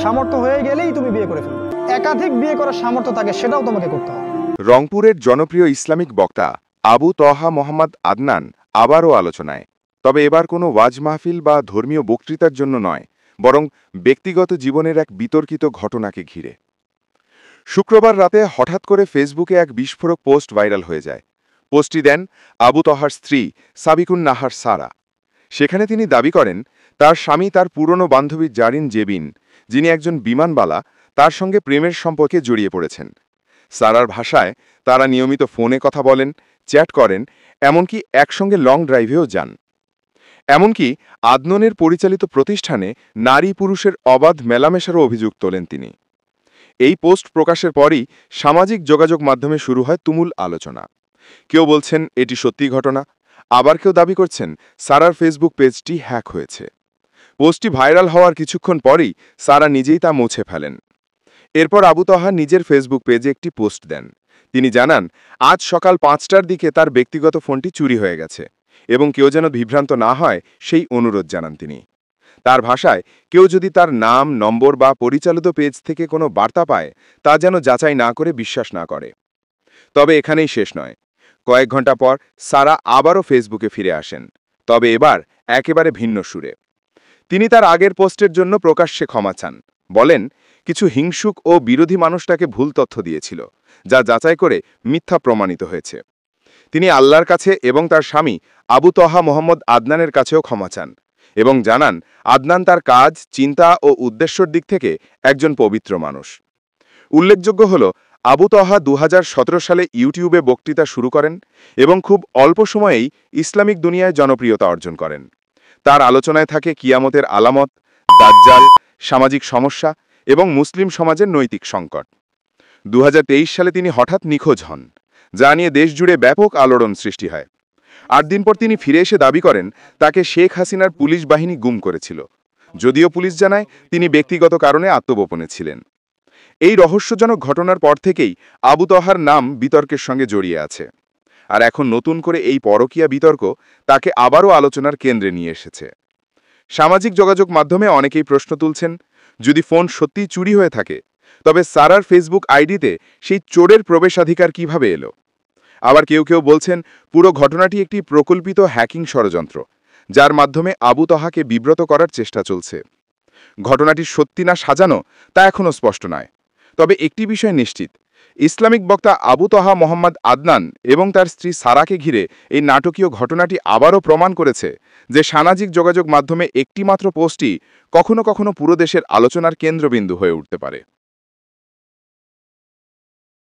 সামর্থ্য হয়ে গেলেই তুমি বিয়ে করে ফেলবে। একাধিক বিয়ে করার সামর্থ্য থাকে, সেটাও তোমাকে করতে হবে। রংপুরের জনপ্রিয় ইসলামিক বক্তা আবু তহা মোহাম্মদ আদনান আবারও আলোচনায়, তবে এবার কোনো ওয়াজ মাহফিল বা ধর্মীয় বক্তৃতার জন্য নয়, বরং ব্যক্তিগত জীবনের এক বিতর্কিত ঘটনাকে ঘিরে। শুক্রবার রাতে হঠাৎ করে ফেসবুকে এক বিস্ফোরক পোস্ট ভাইরাল হয়ে যায়। পোস্টটি দেন আবু তহার স্ত্রী সাবিকুন নাহার সারা। সেখানে তিনি দাবি করেন তার স্বামী তার পুরনো বান্ধবী জারিন জেবিন, যিনি একজন বিমানবালা, তার সঙ্গে প্রেমের সম্পর্কে জড়িয়ে পড়েছেন। সারার ভাষায় তারা নিয়মিত ফোনে কথা বলেন, চ্যাট করেন, এমনকি একসঙ্গে লং ড্রাইভেও যান। এমনকি আদনানের পরিচালিত প্রতিষ্ঠানে নারী পুরুষের অবাধ মেলামেশারও অভিযোগ তোলেন তিনি। এই পোস্ট প্রকাশের পরই সামাজিক যোগাযোগ মাধ্যমে শুরু হয় তুমুল আলোচনা। কেউ বলছেন এটি সত্যি ঘটনা, আবার কেউ দাবি করছেন সারার ফেসবুক পেজটি হ্যাক হয়েছে। পোস্টটি ভাইরাল হওয়ার কিছুক্ষণ পরেই সারা নিজেই তা মুছে ফেলেন। এরপর আবু তহা নিজের ফেসবুক পেজে একটি পোস্ট দেন। তিনি জানান আজ সকাল 5টার দিকে তার ব্যক্তিগত ফোনটি চুরি হয়ে গেছে এবং কেউ যেন বিভ্রান্ত না হয় সেই অনুরোধ জানান তিনি। তার ভাষায় কেউ যদি তার নাম, নম্বর বা পরিচালিত পেজ থেকে কোনো বার্তা পায় তা যেন যাচাই না করে বিশ্বাস না করে। তবে এখানেই শেষ নয়। কয়েক ঘন্টা পর সারা আবারও ফেসবুকে ফিরে আসেন, তবে এবার একেবারে ভিন্ন সুরে। তিনি তার আগের পোস্টের জন্য প্রকাশ্যে ক্ষমা চান, বলেন কিছু হিংসুক ও বিরোধী মানুষটাকে ভুল তথ্য দিয়েছিল, যা যাচাই করে মিথ্যা প্রমাণিত হয়েছে। তিনি আল্লাহর কাছে এবং তার স্বামী আবু তহা মোহাম্মদ আদনানের কাছেও ক্ষমা চান এবং জানান আদনান তার কাজ, চিন্তা ও উদ্দেশ্যের দিক থেকে একজন পবিত্র মানুষ। উল্লেখযোগ্য হল আবু তহা 2017 সালে ইউটিউবে বক্তৃতা শুরু করেন এবং খুব অল্প সময়েই ইসলামিক দুনিয়ায় জনপ্রিয়তা অর্জন করেন। তার আলোচনায় থাকে কিয়ামতের আলামত, দাজ্জাল, সামাজিক সমস্যা এবং মুসলিম সমাজের নৈতিক সংকট। 2023 সালে তিনি হঠাৎ নিখোঁজ হন, যা নিয়ে দেশজুড়ে ব্যাপক আলোড়ন সৃষ্টি হয়। 8 দিন পর তিনি ফিরে এসে দাবি করেন তাকে শেখ হাসিনার পুলিশ বাহিনী গুম করেছিল, যদিও পুলিশ জানায় তিনি ব্যক্তিগত কারণে আত্মগোপনে ছিলেন। এই রহস্যজনক ঘটনার পর থেকেই আবু তহার নাম বিতর্কের সঙ্গে জড়িয়ে আছে। আর এখন নতুন করে এই পরকীয়া বিতর্ক তাকে আবারও আলোচনার কেন্দ্রে নিয়ে এসেছে। সামাজিক যোগাযোগ মাধ্যমে অনেকেই প্রশ্ন তুলছেন, যদি ফোন সত্যিই চুরি হয়ে থাকে, তবে সারার ফেসবুক আইডিতে সেই চোরের প্রবেশাধিকার কিভাবে এলো? আবার কেউ কেউ বলছেন পুরো ঘটনাটি একটি প্রকল্পিত হ্যাকিং ষড়যন্ত্র, যার মাধ্যমে আবু তহাকে বিব্রত করার চেষ্টা চলছে। ঘটনাটি সত্যি না সাজানো তা এখনও স্পষ্ট নয়। তবে একটি বিষয় নিশ্চিত, ইসলামিক বক্তা আবু তহা মোহাম্মদ আদনান এবং তার স্ত্রী সারাকে ঘিরে এই নাটকীয় ঘটনাটি আবারও প্রমাণ করেছে যে সামাজিক যোগাযোগ মাধ্যমে একটিমাত্র পোস্টই কখনো কখনো পুরো দেশের আলোচনার কেন্দ্রবিন্দু হয়ে উঠতে পারে।